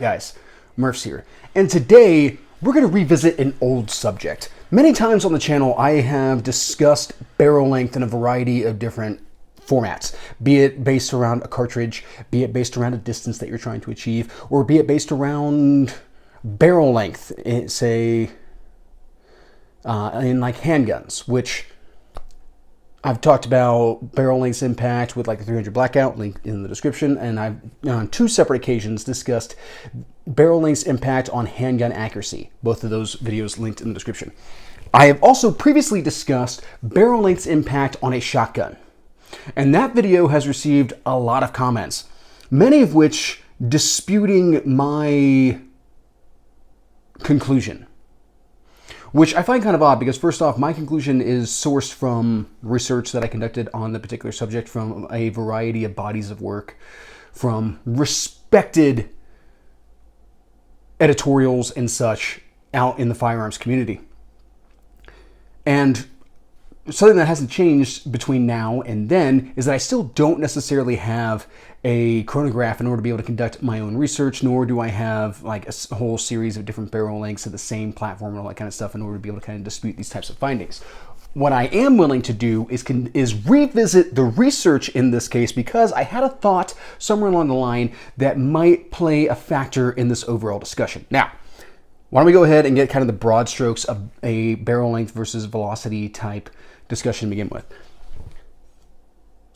Guys, Murph's here, and today we're going to revisit an old subject. Many times on the channel I have discussed barrel length in a variety of different formats, be it based around a cartridge, be it based around a distance that you're trying to achieve, or be it based around barrel length, say in like handguns, which I've talked about barrel length's impact with like the 300 Blackout, linked in the description, and I've on two separate occasions discussed barrel length's impact on handgun accuracy. Both of those videos linked in the description. I have also previously discussed barrel length's impact on a shotgun, and that video has received a lot of comments, many of which disputing my conclusion. Which I find kind of odd because, first off, my conclusion is sourced from research that I conducted on the particular subject from a variety of bodies of work, from respected editorials and such out in the firearms community. And something that hasn't changed between now and then is that I still don't necessarily have a chronograph in order to be able to conduct my own research, nor do I have like a whole series of different barrel lengths of the same platform and all that kind of stuff in order to be able to kind of dispute these types of findings. What I am willing to do is revisit the research in this case because I had a thought somewhere along the line that might play a factor in this overall discussion. Now, why don't we go ahead and get kind of the broad strokes of a barrel length versus velocity type discussion to begin with.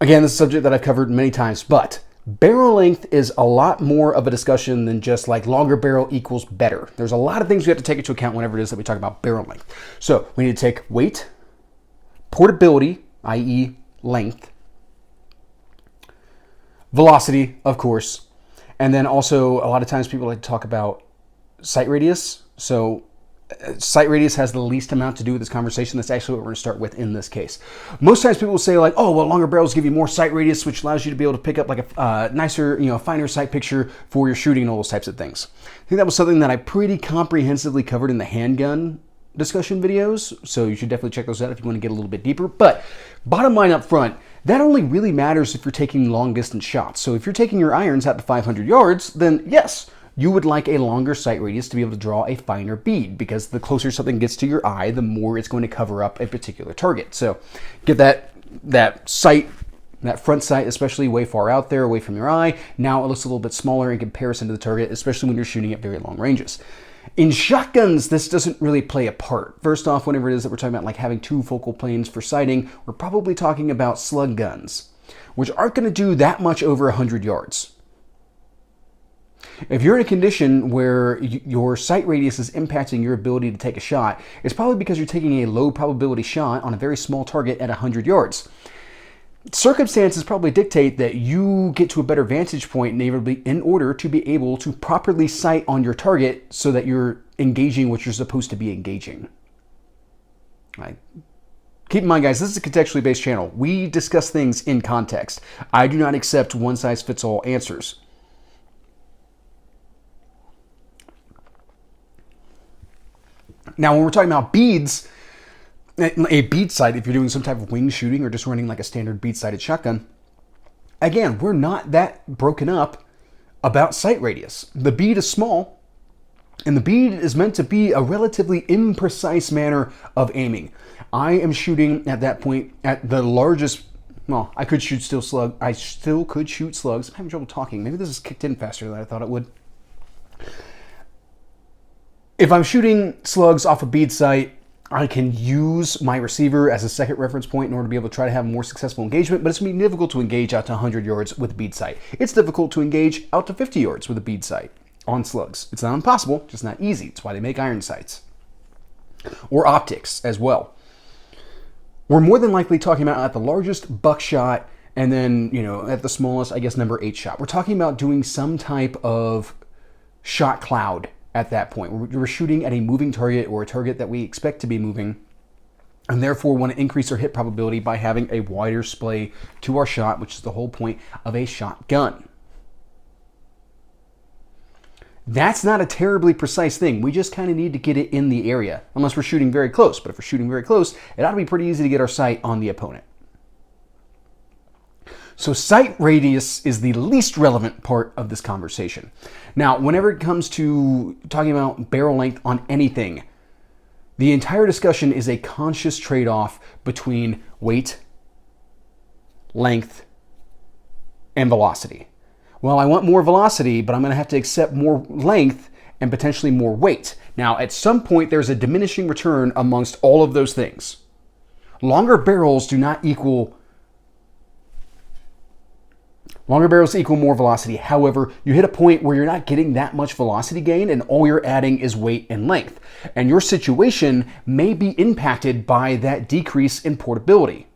Again, this is a subject that I've covered many times, but barrel length is a lot more of a discussion than just like longer barrel equals better. There's a lot of things we have to take into account whenever it is that we talk about barrel length. So we need to take weight, portability, i.e. length, velocity, of course, and then also a lot of times people like to talk about sight radius. So sight radius has the least amount to do with this conversation. That's actually what we're going to start with in this case. Most times people will say like, oh, well, longer barrels give you more sight radius, which allows you to be able to pick up like a nicer, finer sight picture for your shooting and all those types of things. I think that was something that I pretty comprehensively covered in the handgun discussion videos. So you should definitely check those out if you want to get a little bit deeper. But bottom line up front, that only really matters if you're taking long distance shots. So if you're taking your irons out to 500 yards, then yes, you would like a longer sight radius to be able to draw a finer bead, because the closer something gets to your eye, the more it's going to cover up a particular target. So get that sight, that front sight, especially way far out there, away from your eye. Now it looks a little bit smaller in comparison to the target, especially when you're shooting at very long ranges. In shotguns, this doesn't really play a part. First off, whenever it is that we're talking about like having two focal planes for sighting, we're probably talking about slug guns, which aren't going to do that much over 100 yards. If you're in a condition where your sight radius is impacting your ability to take a shot, it's probably because you're taking a low probability shot on a very small target at 100 yards. Circumstances probably dictate that you get to a better vantage point in order to be able to properly sight on your target so that you're engaging what you're supposed to be engaging. Right. Keep in mind, guys, this is a contextually based channel. We discuss things in context. I do not accept one-size-fits-all answers. Now, when we're talking about beads, a bead sight, if you're doing some type of wing shooting or just running like a standard bead-sighted shotgun, again, we're not that broken up about sight radius. The bead is small, and the bead is meant to be a relatively imprecise manner of aiming. I am shooting at that point at the largest. Well, I could shoot still slug. I still could shoot slugs. I'm having trouble talking. Maybe this is kicked in faster than I thought it would. If I'm shooting slugs off a bead sight, I can use my receiver as a second reference point in order to be able to try to have more successful engagement, but it's going to be difficult to engage out to 100 yards with a bead sight. It's difficult to engage out to 50 yards with a bead sight on slugs. It's not impossible, just not easy. It's why they make iron sights. Or optics as well. We're more than likely talking about at the largest buckshot and then, at the smallest, I guess, number 8 shot. We're talking about doing some type of shot cloud at that point. We're shooting at a moving target or a target that we expect to be moving, and therefore want to increase our hit probability by having a wider splay to our shot, which is the whole point of a shotgun. That's not a terribly precise thing. We just kind of need to get it in the area, unless we're shooting very close. But if we're shooting very close, it ought to be pretty easy to get our sight on the opponent. So sight radius is the least relevant part of this conversation. Now, whenever it comes to talking about barrel length on anything, the entire discussion is a conscious trade-off between weight, length, and velocity. Well, I want more velocity, but I'm going to have to accept more length and potentially more weight. Now, at some point, there's a diminishing return amongst all of those things. Longer barrels equal more velocity. However, you hit a point where you're not getting that much velocity gain and all you're adding is weight and length. And your situation may be impacted by that decrease in portability.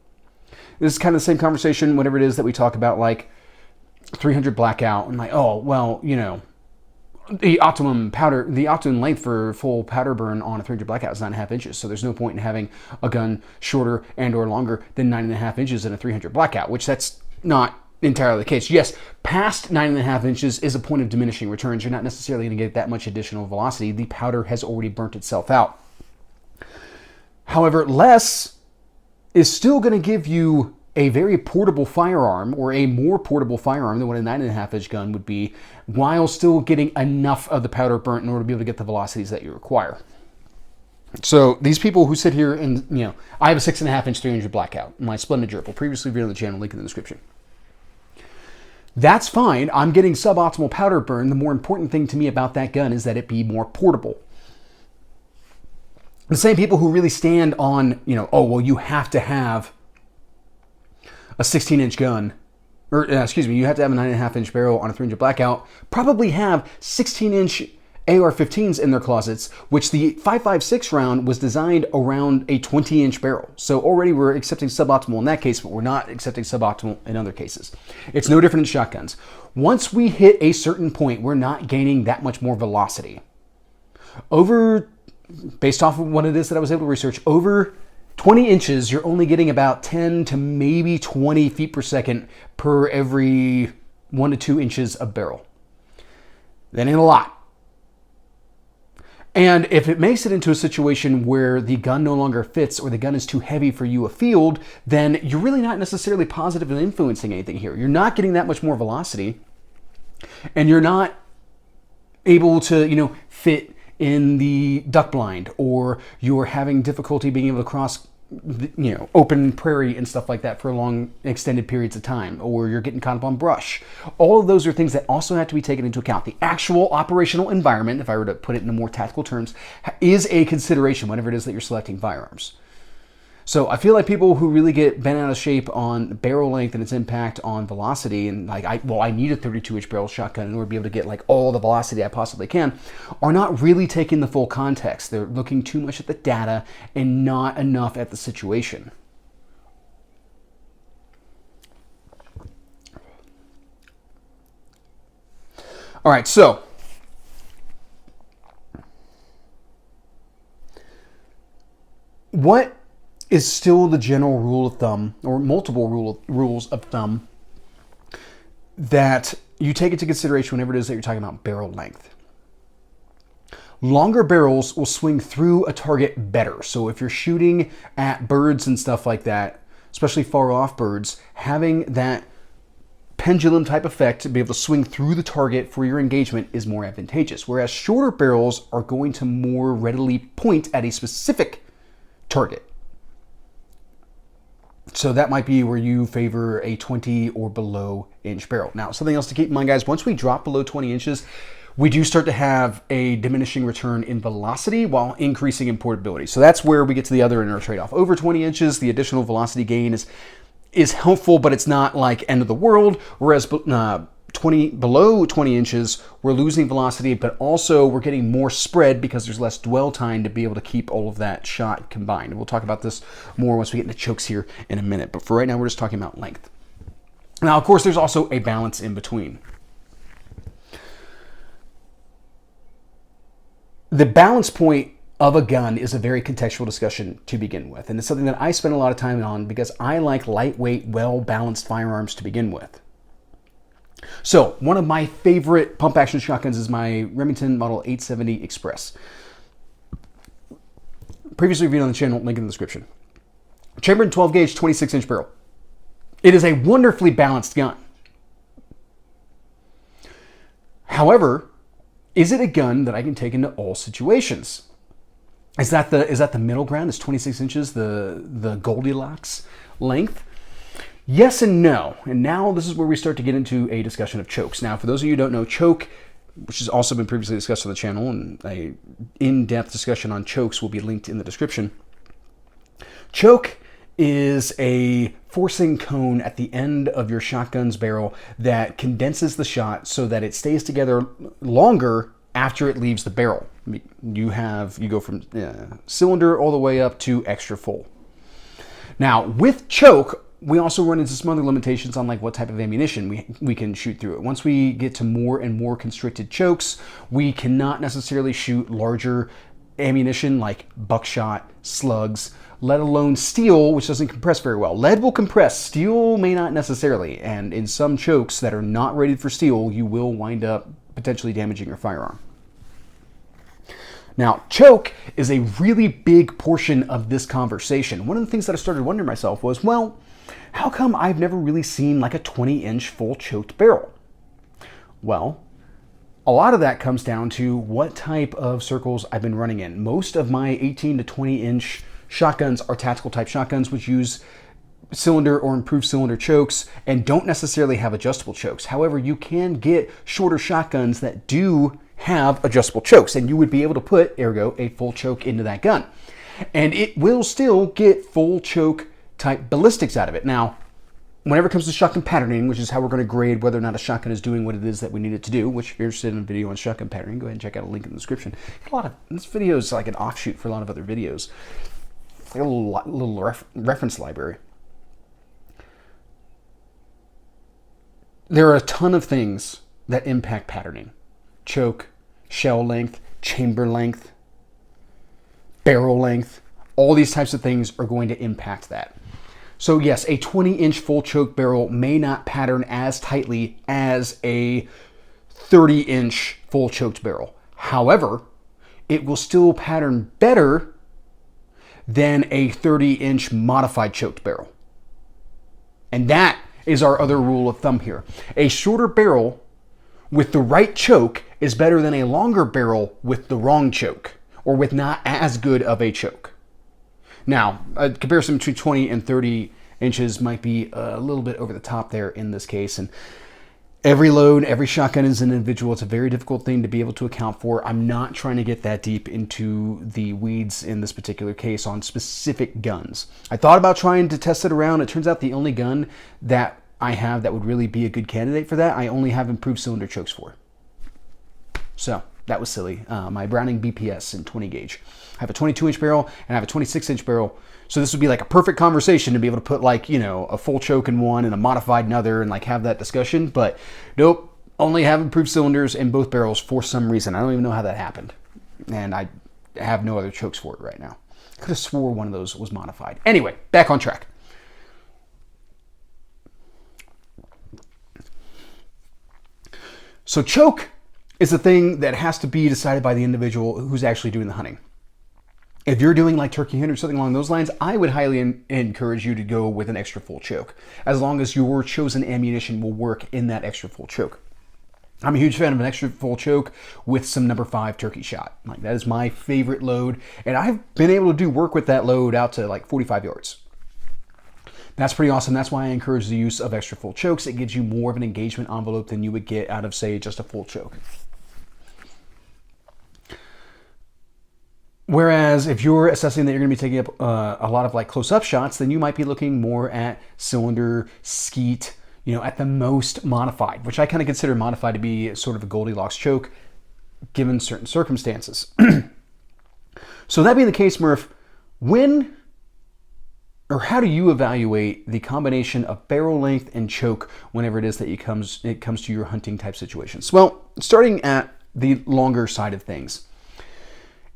This is kind of the same conversation whenever it is that we talk about like 300 Blackout and like, oh, well, you know, the optimum length for full powder burn on a 300 Blackout is 9.5 inches. So there's no point in having a gun shorter and or longer than 9.5 inches in a 300 Blackout, which that's not entirely the case. Yes, past 9.5 inches is a point of diminishing returns. You're not necessarily going to get that much additional velocity. The powder has already burnt itself out. However, less is still going to give you a very portable firearm, or a more portable firearm than what a 9.5 inch gun would be, while still getting enough of the powder burnt in order to be able to get the velocities that you require. So these people who sit here and, you know, I have a 6.5 inch 300 Blackout, my Splenda Gerbil, previously viewed on the channel, link in the description. That's fine. I'm getting suboptimal powder burn. The more important thing to me about that gun is that it be more portable. The same people who really stand on, you know, oh, well, you have to have a 16-inch gun, or you have to have a 9.5 inch barrel on a 300 Blackout, probably have 16-inch AR-15s in their closets, which the 5.56 round was designed around a 20-inch barrel. So already we're accepting suboptimal in that case, but we're not accepting suboptimal in other cases. It's no different in shotguns. Once we hit a certain point, we're not gaining that much more velocity. Based off of what it is that I was able to research, over 20 inches, you're only getting about 10 to maybe 20 feet per second per every 1 to 2 inches of barrel. That ain't a lot. And if it makes it into a situation where the gun no longer fits or the gun is too heavy for you afield, then you're really not necessarily positive in influencing anything here. You're not getting that much more velocity, and you're not able to, you know, fit in the duck blind, or you're having difficulty being able to cross, you know, open prairie and stuff like that for long extended periods of time, or you're getting caught up on brush. All of those are things that also have to be taken into account. The actual operational environment, if I were to put it in more tactical terms, is a consideration whenever it is that you're selecting firearms. So I feel like people who really get bent out of shape on barrel length and its impact on velocity, and like, I need a 32-inch barrel shotgun in order to be able to get like all the velocity I possibly can, are not really taking the full context. They're looking too much at the data and not enough at the situation. All right, so what is still the general rule of thumb, or multiple rules of thumb, that you take into consideration whenever it is that you're talking about barrel length? Longer barrels will swing through a target better. So if you're shooting at birds and stuff like that, especially far off birds, having that pendulum type effect to be able to swing through the target for your engagement is more advantageous. Whereas shorter barrels are going to more readily point at a specific target. So that might be where you favor a 20 or below inch barrel. Now, something else to keep in mind, guys, once we drop below 20 inches, we do start to have a diminishing return in velocity while increasing in portability. So that's where we get to the other inner trade-off. Over 20 inches, the additional velocity gain is helpful, but it's not like end of the world. Whereas below 20 inches, we're losing velocity, but also we're getting more spread because there's less dwell time to be able to keep all of that shot combined. And we'll talk about this more once we get into chokes here in a minute. But for right now, we're just talking about length. Now, of course, there's also a balance in between. The balance point of a gun is a very contextual discussion to begin with. And it's something that I spend a lot of time on because I like lightweight, well-balanced firearms to begin with. So one of my favorite pump action shotguns is my Remington Model 870 Express. Previously reviewed on the channel, link in the description. Chambered 12 gauge, 26 inch barrel. It is a wonderfully balanced gun. However, is it a gun that I can take into all situations? Is that the middle ground? Is 26 inches the Goldilocks length? Yes and no. And now this is where we start to get into a discussion of chokes. Now, for those of you who don't know, choke, which has also been previously discussed on the channel, and a in-depth discussion on chokes will be linked in the description. Choke is a forcing cone at the end of your shotgun's barrel that condenses the shot so that it stays together longer after it leaves the barrel. You go from cylinder all the way up to extra full. Now, with choke, we also run into some other limitations on like what type of ammunition we can shoot through it. Once we get to more and more constricted chokes, we cannot necessarily shoot larger ammunition like buckshot, slugs, let alone steel, which doesn't compress very well. Lead will compress, steel may not necessarily, and in some chokes that are not rated for steel, you will wind up potentially damaging your firearm. Now, choke is a really big portion of this conversation. One of the things that I started wondering myself was, well, how come I've never really seen like a 20-inch full choked barrel? Well, a lot of that comes down to what type of circles I've been running in. Most of my 18 to 20-inch shotguns are tactical type shotguns, which use cylinder or improved cylinder chokes and don't necessarily have adjustable chokes. However, you can get shorter shotguns that do have adjustable chokes, and you would be able to put, ergo, a full choke into that gun. And it will still get full choke type ballistics out of it. Now, whenever it comes to shotgun patterning, which is how we're going to grade whether or not a shotgun is doing what it is that we need it to do, which if you're interested in a video on shotgun patterning, go ahead and check out a link in the description. This video is like an offshoot for a lot of other videos. It's like a little reference library. There are a ton of things that impact patterning. Choke, shell length, chamber length, barrel length, all these types of things are going to impact that. So yes, a 20-inch full choke barrel may not pattern as tightly as a 30-inch full choked barrel. However, it will still pattern better than a 30-inch modified choked barrel. And that is our other rule of thumb here. A shorter barrel with the right choke is better than a longer barrel with the wrong choke, or with not as good of a choke. Now, a comparison between 20 and 30 inches might be a little bit over the top there in this case, and every load, every shotgun is an individual. It's a very difficult thing to be able to account for. I'm not trying to get that deep into the weeds in this particular case on specific guns. I thought about trying to test it around. It turns out the only gun that I have that would really be a good candidate for that, I only have improved cylinder chokes for. So that was silly. My Browning BPS in 20 gauge. I have a 22-inch barrel and I have a 26-inch barrel. So this would be like a perfect conversation to be able to put like, a full choke in one and a modified in other and like have that discussion. But nope, only have improved cylinders in both barrels for some reason. I don't even know how that happened. And I have no other chokes for it right now. Could have swore one of those was modified. Anyway, back on track. So choke is a thing that has to be decided by the individual who's actually doing the hunting. If you're doing like turkey hunt or something along those lines, I would highly encourage you to go with an extra full choke, as long as your chosen ammunition will work in that extra full choke. I'm a huge fan of an extra full choke with some number 5 turkey shot. Like that is my favorite load, and I've been able to do work with that load out to like 45 yards. That's pretty awesome. That's why I encourage the use of extra full chokes. It gives you more of an engagement envelope than you would get out of, say, just a full choke. Whereas if you're assessing that you're going to be taking up a lot of like close-up shots, then you might be looking more at cylinder, skeet, at the most modified, which I kind of consider modified to be sort of a Goldilocks choke given certain circumstances. So that being the case, Murph, how do you evaluate the combination of barrel length and choke whenever it is that it comes to your hunting type situations? Well, starting at the longer side of things.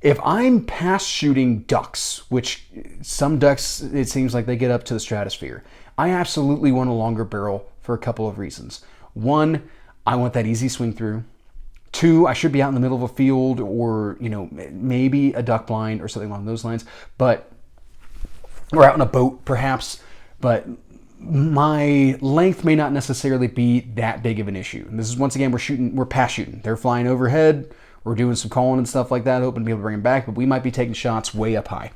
If I'm past shooting ducks, which some ducks, it seems like they get up to the stratosphere, I absolutely want a longer barrel for a couple of reasons. One, I want that easy swing through. Two, I should be out in the middle of a field or, maybe a duck blind or something along those lines, or out in a boat perhaps, but my length may not necessarily be that big of an issue. And this is, once again, we're pass shooting. They're flying overhead. We're doing some calling and stuff like that, hoping to be able to bring them back, but we might be taking shots way up high.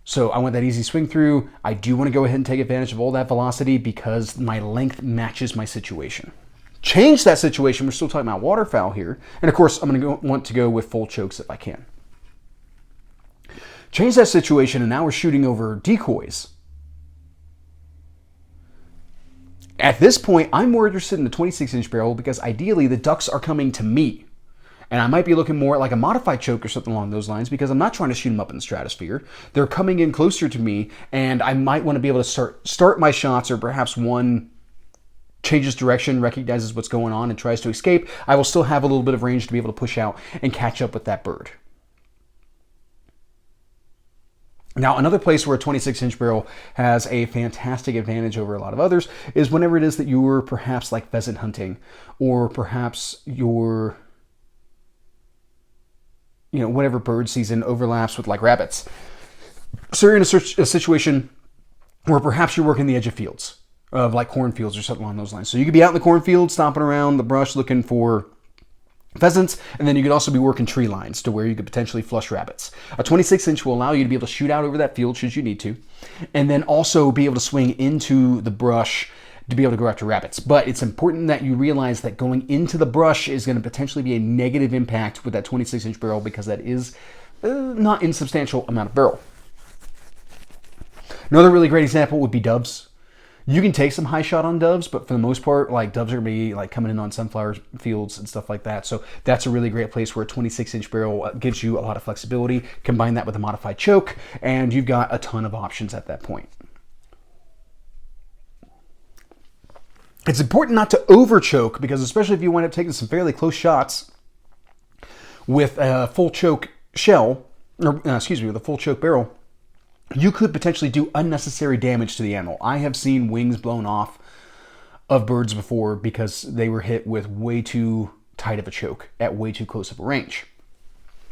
So I want that easy swing through. I do want to go ahead and take advantage of all that velocity because my length matches my situation. Change that situation. We're still talking about waterfowl here. And of course, I'm going to want to go with full chokes if I can. Change that situation, and now we're shooting over decoys. At this point, I'm more interested in the 26-inch barrel because ideally the ducks are coming to me. And I might be looking more at like a modified choke or something along those lines because I'm not trying to shoot them up in the stratosphere. They're coming in closer to me, and I might want to be able to start my shots, or perhaps one changes direction, recognizes what's going on, and tries to escape. I will still have a little bit of range to be able to push out and catch up with that bird. Now, another place where a 26-inch barrel has a fantastic advantage over a lot of others is whenever it is that you're perhaps like pheasant hunting, or perhaps you're, whatever bird season overlaps with like rabbits. So you're in a situation where perhaps you're working the edge of fields, of like cornfields or something along those lines. So you could be out in the cornfield, stomping around the brush looking for pheasants, and then you could also be working tree lines to where you could potentially flush rabbits. A 26-inch will allow you to be able to shoot out over that field should you need to, and then also be able to swing into the brush to be able to go after rabbits. But it's important that you realize that going into the brush is going to potentially be a negative impact with that 26-inch barrel because that is not insubstantial amount of barrel. Another really great example would be doves. You can take some high shot on doves, but for the most part, like doves are going to be like coming in on sunflower fields and stuff like that. So that's a really great place where a 26-inch barrel gives you a lot of flexibility. Combine that with a modified choke, and you've got a ton of options at that point. It's important not to over choke because, especially if you wind up taking some fairly close shots with a full choke shell, with a full choke barrel, you could potentially do unnecessary damage to the animal. I have seen wings blown off of birds before because they were hit with way too tight of a choke at way too close of a range.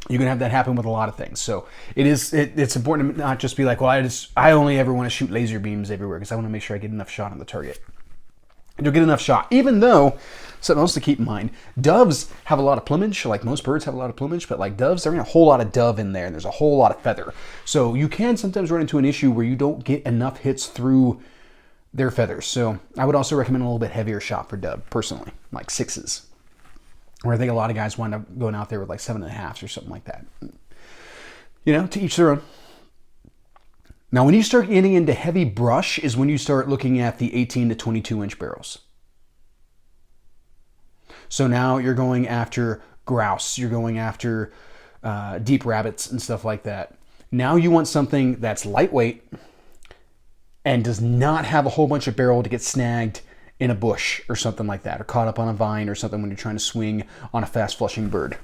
You can have that happen with a lot of things. So it's important to not just be like, well, I only ever want to shoot laser beams everywhere because I want to make sure I get enough shot on the target. You'll get enough shot, even though, something else to keep in mind, doves have a lot of plumage, like most birds have a lot of plumage, but like doves, there's a whole lot of dove in there, and there's a whole lot of feather. So you can sometimes run into an issue where you don't get enough hits through their feathers. So I would also recommend a little bit heavier shot for dove, personally, like 6s. Where I think a lot of guys wind up going out there with like 7.5s or something like that. To each their own. Now, when you start getting into heavy brush is when you start looking at the 18 to 22-inch barrels. So now you're going after grouse, you're going after deep rabbits and stuff like that. Now you want something that's lightweight and does not have a whole bunch of barrel to get snagged in a bush or something like that, or caught up on a vine or something when you're trying to swing on a fast flushing bird.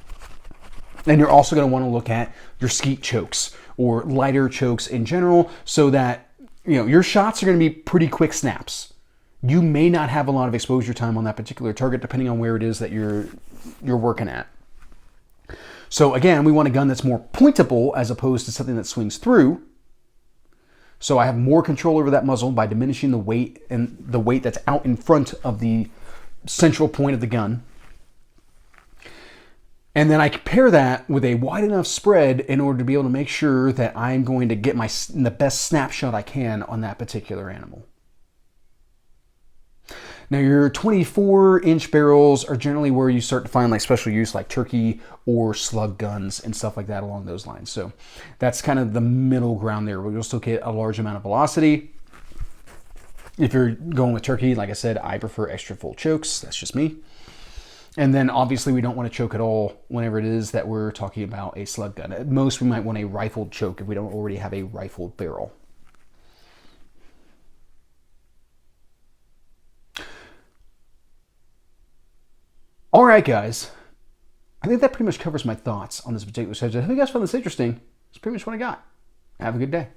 And you're also going to want to look at your skeet chokes or lighter chokes in general so that your shots are going to be pretty quick snaps. You may not have a lot of exposure time on that particular target depending on where it is that you're working at. So again, we want a gun that's more pointable as opposed to something that swings through. So I have more control over that muzzle by diminishing the weight and the weight that's out in front of the central point of the gun. And then I pair that with a wide enough spread in order to be able to make sure that I'm going to get the best snapshot I can on that particular animal. Now, your 24-inch barrels are generally where you start to find like special use like turkey or slug guns and stuff like that along those lines. So that's kind of the middle ground there where you'll still get a large amount of velocity. If you're going with turkey, like I said, I prefer extra full chokes. That's just me. And then obviously we don't want to choke at all whenever it is that we're talking about a slug gun. At most we might want a rifled choke if we don't already have a rifled barrel. All right, guys. I think that pretty much covers my thoughts on this particular subject. I hope you guys found this interesting. That's pretty much what I got. Have a good day.